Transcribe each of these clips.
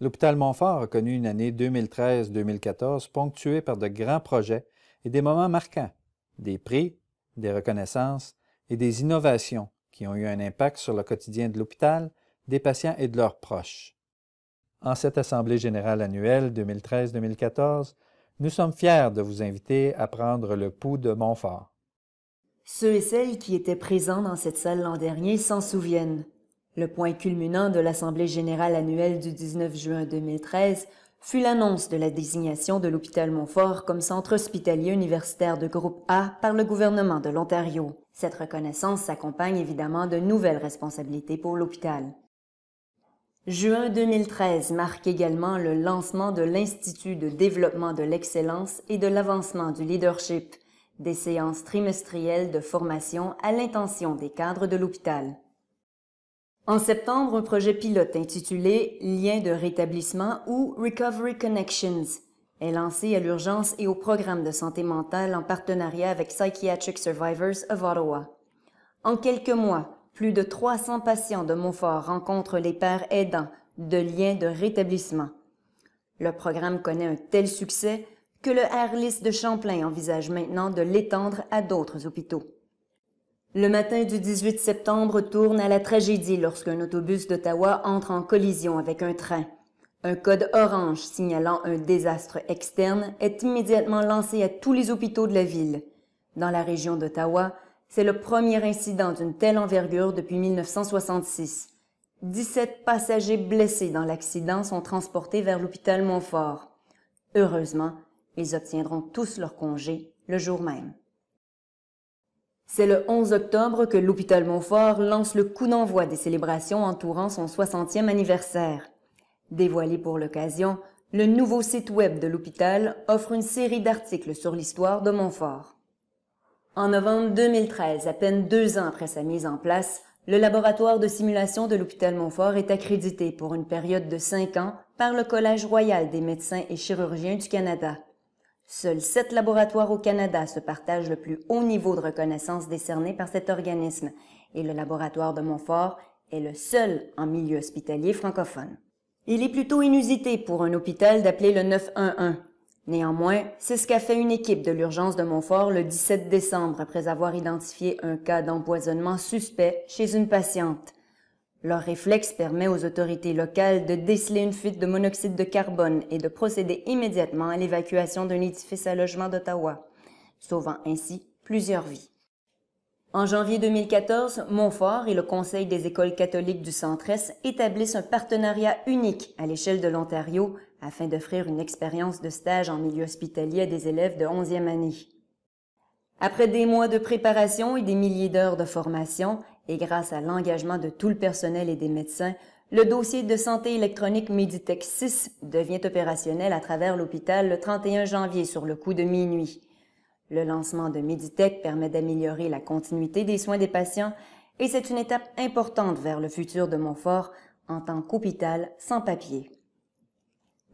L'hôpital Montfort a connu une année 2013-2014 ponctuée par de grands projets et des moments marquants, des prix, des reconnaissances et des innovations qui ont eu un impact sur le quotidien de l'hôpital, des patients et de leurs proches. En cette Assemblée générale annuelle 2013-2014, nous sommes fiers de vous inviter à prendre le pouls de Montfort. Ceux et celles qui étaient présents dans cette salle l'an dernier s'en souviennent. Le point culminant de l'Assemblée générale annuelle du 19 juin 2013 fut l'annonce de la désignation de l'hôpital Montfort comme centre hospitalier universitaire de groupe A par le gouvernement de l'Ontario. Cette reconnaissance s'accompagne évidemment de nouvelles responsabilités pour l'hôpital. Juin 2013 marque également le lancement de l'Institut de développement de l'excellence et de l'avancement du leadership, des séances trimestrielles de formation à l'intention des cadres de l'hôpital. En septembre, un projet pilote intitulé « Liens de rétablissement » ou « Recovery Connections » est lancé à l'urgence et au programme de santé mentale en partenariat avec Psychiatric Survivors of Ottawa. En quelques mois, plus de 300 patients de Montfort rencontrent les pairs aidants de Liens de rétablissement. Le programme connaît un tel succès que le Airlist de Champlain envisage maintenant de l'étendre à d'autres hôpitaux. Le matin du 18 septembre tourne à la tragédie lorsqu'un autobus d'Ottawa entre en collision avec un train. Un code orange signalant un désastre externe est immédiatement lancé à tous les hôpitaux de la ville. Dans la région d'Ottawa, c'est le premier incident d'une telle envergure depuis 1966. 17 passagers blessés dans l'accident sont transportés vers l'hôpital Montfort. Heureusement, ils obtiendront tous leur congé le jour même. C'est le 11 octobre que l'hôpital Montfort lance le coup d'envoi des célébrations entourant son 60e anniversaire. Dévoilé pour l'occasion, le nouveau site web de l'hôpital offre une série d'articles sur l'histoire de Montfort. En novembre 2013, à peine 2 ans après sa mise en place, le laboratoire de simulation de l'hôpital Montfort est accrédité pour une période de 5 ans par le Collège royal des médecins et chirurgiens du Canada. Seuls 7 laboratoires au Canada se partagent le plus haut niveau de reconnaissance décerné par cet organisme et le laboratoire de Montfort est le seul en milieu hospitalier francophone. Il est plutôt inusité pour un hôpital d'appeler le 911. Néanmoins, c'est ce qu'a fait une équipe de l'urgence de Montfort le 17 décembre après avoir identifié un cas d'empoisonnement suspect chez une patiente. Leur réflexe permet aux autorités locales de déceler une fuite de monoxyde de carbone et de procéder immédiatement à l'évacuation d'un édifice à logement d'Ottawa, sauvant ainsi plusieurs vies. En janvier 2014, Montfort et le Conseil des écoles catholiques du Centre-Est établissent un partenariat unique à l'échelle de l'Ontario afin d'offrir une expérience de stage en milieu hospitalier à des élèves de 11e année. Après des mois de préparation et des milliers d'heures de formation, et grâce à l'engagement de tout le personnel et des médecins, le dossier de santé électronique Meditech 6 devient opérationnel à travers l'hôpital le 31 janvier sur le coup de minuit. Le lancement de Meditech permet d'améliorer la continuité des soins des patients et c'est une étape importante vers le futur de Montfort en tant qu'hôpital sans papier.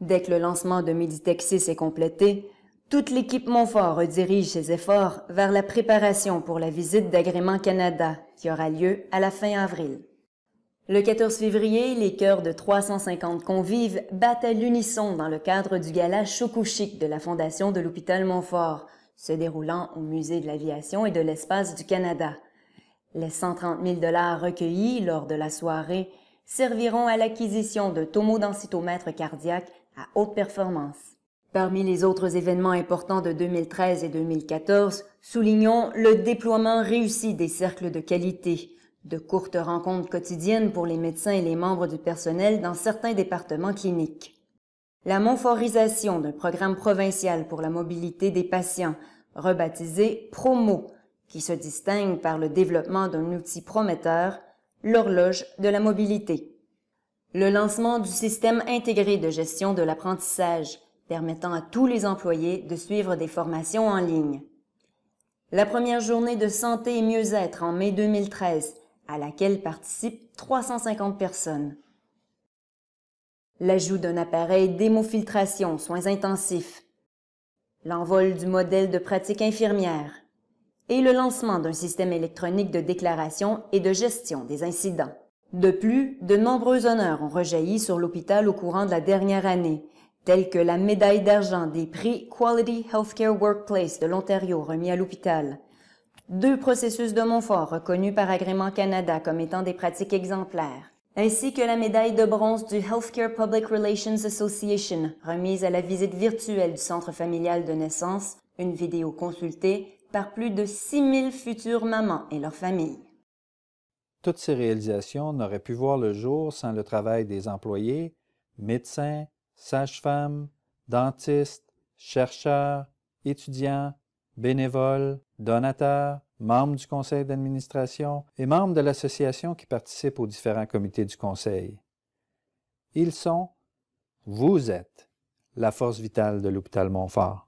Dès que le lancement de Meditech 6 est complété, toute l'équipe Montfort redirige ses efforts vers la préparation pour la visite d'Agrément Canada qui aura lieu à la fin avril. Le 14 février, les chœurs de 350 convives battent à l'unisson dans le cadre du gala Chocouchic de la Fondation de l'hôpital Montfort, se déroulant au Musée de l'aviation et de l'espace du Canada. Les 130 000 $ recueillis lors de la soirée serviront à l'acquisition de tomodensitomètres cardiaques à haute performance. Parmi les autres événements importants de 2013 et 2014, soulignons le déploiement réussi des cercles de qualité, de courtes rencontres quotidiennes pour les médecins et les membres du personnel dans certains départements cliniques. La montforisation d'un programme provincial pour la mobilité des patients, rebaptisé PROMO, qui se distingue par le développement d'un outil prometteur, l'horloge de la mobilité. Le lancement du système intégré de gestion de l'apprentissage, permettant à tous les employés de suivre des formations en ligne. La première journée de santé et mieux-être en mai 2013, à laquelle participent 350 personnes. L'ajout d'un appareil d'hémofiltration, soins intensifs. L'envol du modèle de pratique infirmière. Et le lancement d'un système électronique de déclaration et de gestion des incidents. De plus, de nombreux honneurs ont rejailli sur l'hôpital au courant de la dernière année, tels que la médaille d'argent des prix Quality Healthcare Workplace de l'Ontario remis à l'hôpital, 2 processus de Montfort reconnus par Agrément Canada comme étant des pratiques exemplaires, ainsi que la médaille de bronze du Healthcare Public Relations Association remise à la visite virtuelle du centre familial de naissance, une vidéo consultée par plus de 6000 futures mamans et leurs familles. Toutes ces réalisations n'auraient pu voir le jour sans le travail des employés, médecins, sages-femmes, dentistes, chercheurs, étudiants, bénévoles, donateurs, membres du conseil d'administration et membres de l'association qui participent aux différents comités du conseil. Ils sont, vous êtes, la force vitale de l'hôpital Montfort.